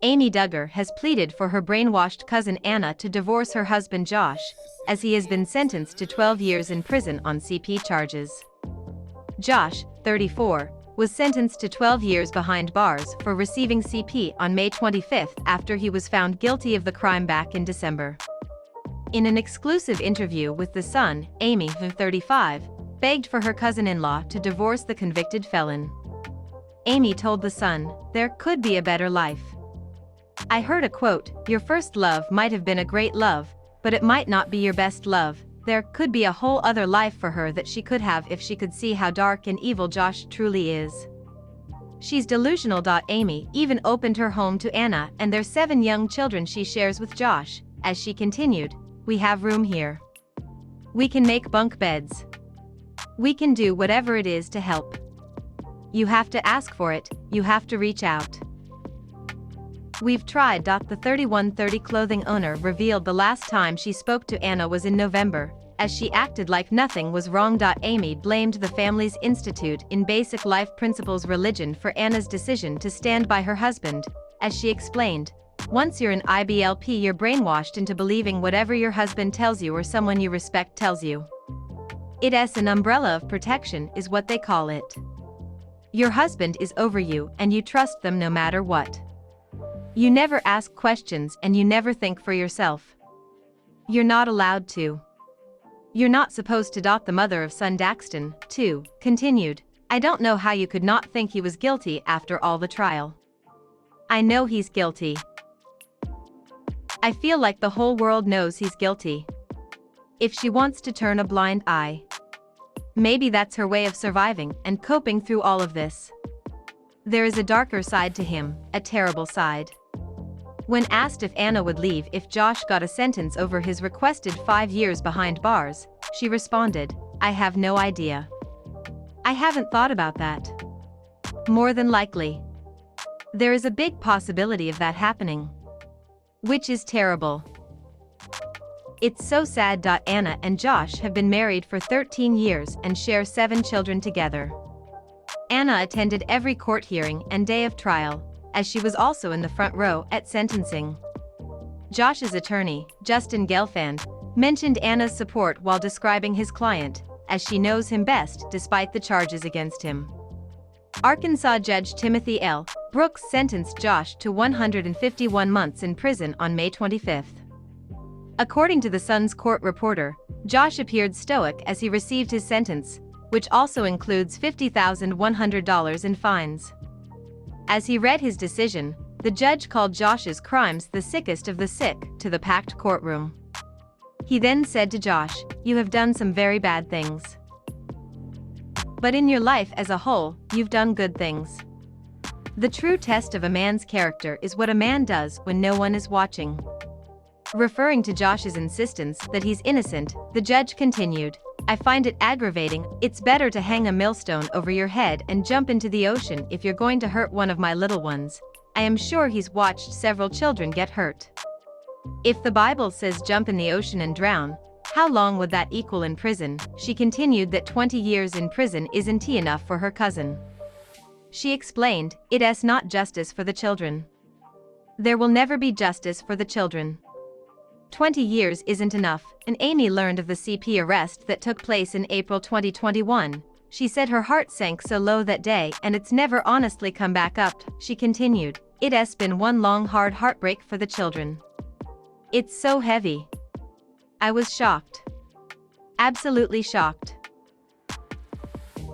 Amy Duggar has pleaded for her brainwashed cousin Anna to divorce her husband Josh, as he has been sentenced to 12 years in prison on CP charges. Josh, 34, was sentenced to 12 years behind bars for receiving CP on May 25 after he was found guilty of the crime back in December. In an exclusive interview with The Sun, Amy, 35, begged for her cousin-in-law to divorce the convicted felon. Amy told The Sun, "There could be a better life. I heard a quote, 'Your first love might have been a great love, but it might not be your best love. There could be a whole other life for her that she could have if she could see how dark and evil Josh truly is.' She's delusional." Amy even opened her home to Anna and their 7 young children she shares with Josh, as she continued, "We have room here. We can make bunk beds. We can do whatever it is to help. You have to ask for it, you have to reach out. We've tried." The 3130 clothing owner revealed the last time she spoke to Anna was in November, as she acted like nothing was wrong. Amy blamed the family's Institute in Basic Life Principles religion for Anna's decision to stand by her husband, as she explained, "Once you're an IBLP, you're brainwashed into believing whatever your husband tells you or someone you respect tells you. It's an umbrella of protection is what they call it. Your husband is over you and you trust them no matter what. You never ask questions and you never think for yourself. You're not allowed to. You're not supposed to." The mother of son Daxton, too, continued, "I don't know how you could not think he was guilty after all the trial. I know he's guilty. I feel like the whole world knows he's guilty. If she wants to turn a blind eye, maybe that's her way of surviving and coping through all of this. There is a darker side to him, a terrible side." When asked if Anna would leave if Josh got a sentence over his requested 5 years behind bars, she responded, "I have no idea. I haven't thought about that. More than likely. There is a big possibility of that happening. Which is terrible. It's so sad." Anna and Josh have been married for 13 years and share 7 children together. Anna attended every court hearing and day of trial, as she was also in the front row at sentencing. Josh's attorney, Justin Gelfand, mentioned Anna's support while describing his client, as she knows him best despite the charges against him. Arkansas Judge Timothy L. Brooks sentenced Josh to 151 months in prison on May 25. According to The Sun's court reporter, Josh appeared stoic as he received his sentence, which also includes $50,100 in fines. As he read his decision, the judge called Josh's crimes the sickest of the sick to the packed courtroom. He then said to Josh, "You have done some very bad things. But in your life as a whole, you've done good things. The true test of a man's character is what a man does when no one is watching." Referring to Josh's insistence that he's innocent, the judge continued, "I find it aggravating. It's better to hang a millstone over your head and jump into the ocean if you're going to hurt one of my little ones. I am sure he's watched several children get hurt. If the Bible says jump in the ocean and drown, how long would that equal in prison?" She continued that 20 years in prison isn't enough for her cousin. She explained, "It's not justice for the children. There will never be justice for the children. 20 years isn't enough." And Amy learned of the CP arrest that took place in April 2021. She said her heart sank so low that day and it's never honestly come back up. She continued, "It's been one long hard heartbreak for the children. It's so heavy. I was shocked. Absolutely shocked.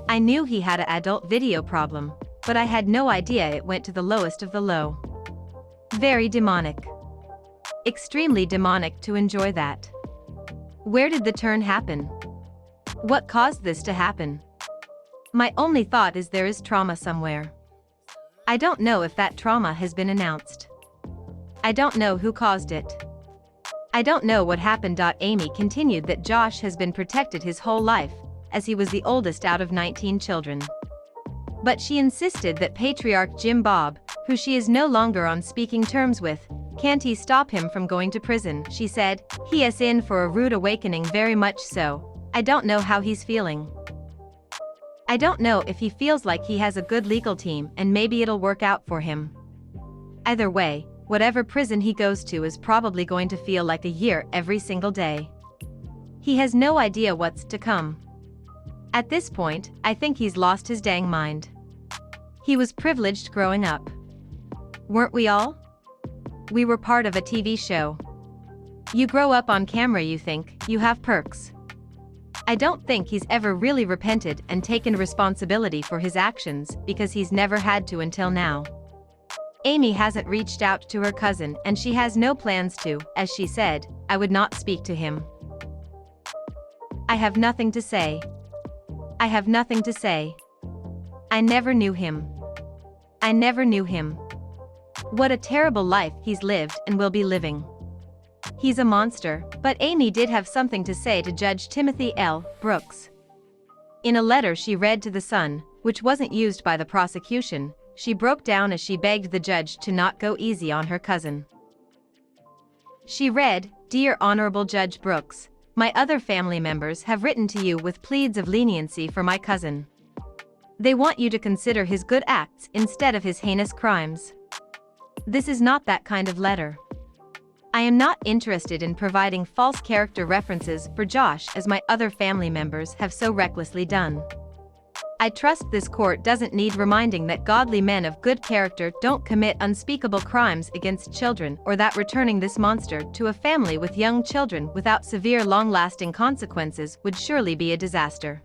I knew he had an adult video problem, but I had no idea it went to the lowest of the low. Very demonic. Extremely demonic to enjoy that. Where did the turn happen? What caused this to happen? My only thought is there is trauma somewhere. I don't know if that trauma has been announced. I don't know who caused it. I don't know what happened." Amy continued that Josh has been protected his whole life, as he was the oldest out of 19 children. But she insisted that patriarch Jim Bob, who she is no longer on speaking terms with, can't he stop him from going to prison. She said, "He is in for a rude awakening, very much so. I don't know how he's feeling. I don't know if he feels like he has a good legal team and maybe it'll work out for him. Either way, whatever prison he goes to is probably going to feel like a year every single day. He has no idea what's to come. At this point, I think he's lost his dang mind. He was privileged growing up. Weren't we all? We were part of a TV show. You grow up on camera, you think you have perks. I don't think he's ever really repented and taken responsibility for his actions because he's never had to until now. Amy hasn't reached out to her cousin and she has no plans to. As she said, I would not speak to him. I have nothing to say. I have nothing to say. I never knew him. I never knew him. What a terrible life he's lived and will be living. He's a monster. But Amy did have something to say to Judge Timothy L. Brooks. In a letter she read to the Sun, which wasn't used by the prosecution, she broke down as she begged the judge to not go easy on her cousin. She read, "Dear Honorable Judge Brooks, my other family members have written to you with pleads of leniency for my cousin. They want you to consider his good acts instead of his heinous crimes. This is not that kind of letter. I am not interested in providing false character references for Josh as my other family members have so recklessly done. I trust this court doesn't need reminding that godly men of good character don't commit unspeakable crimes against children, or that returning this monster to a family with young children without severe long-lasting consequences would surely be a disaster.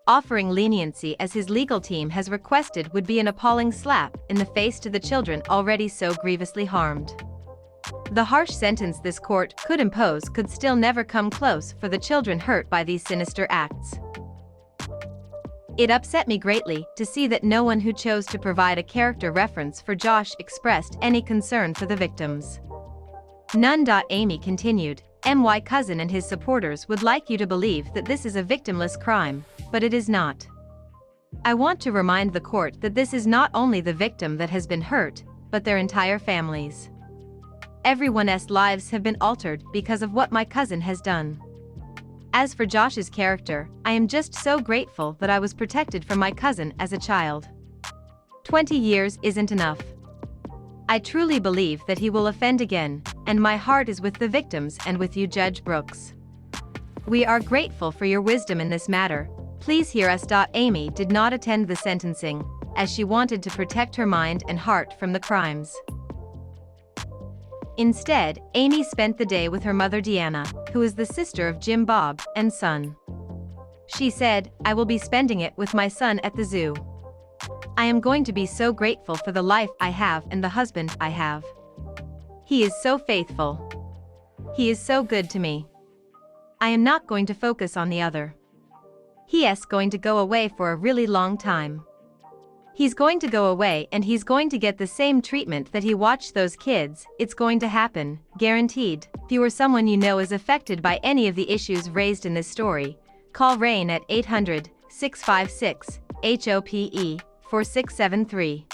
Offering leniency as his legal team has requested would be an appalling slap in the face to the children already so grievously harmed. The harsh sentence this court could impose could still never come close for the children hurt by these sinister acts. It upset me greatly to see that no one who chose to provide a character reference for Josh expressed any concern for the victims. None. Amy continued, "My cousin and his supporters would like you to believe that this is a victimless crime, but it is not. I want to remind the court that this is not only the victim that has been hurt, but their entire families. Everyone's lives have been altered because of what my cousin has done. As for Josh's character, I am just so grateful that I was protected from my cousin as a child. 20 years isn't enough. I truly believe that he will offend again, and my heart is with the victims and with you, Judge Brooks. We are grateful for your wisdom in this matter. Please hear us." Amy did not attend the sentencing, as she wanted to protect her mind and heart from the crimes. Instead, Amy spent the day with her mother Deanna, who is the sister of Jim Bob and son. She said, "I will be spending it with my son at the zoo. I am going to be so grateful for the life I have and the husband I have. He is so faithful. He is so good to me. I am not going to focus on the other. He is going to go away for a really long time. He's going to go away and he's going to get the same treatment that he watched those kids. It's going to happen, guaranteed." If you or someone you know is affected by any of the issues raised in this story, call RAIN at 800-656-HOPE 4673.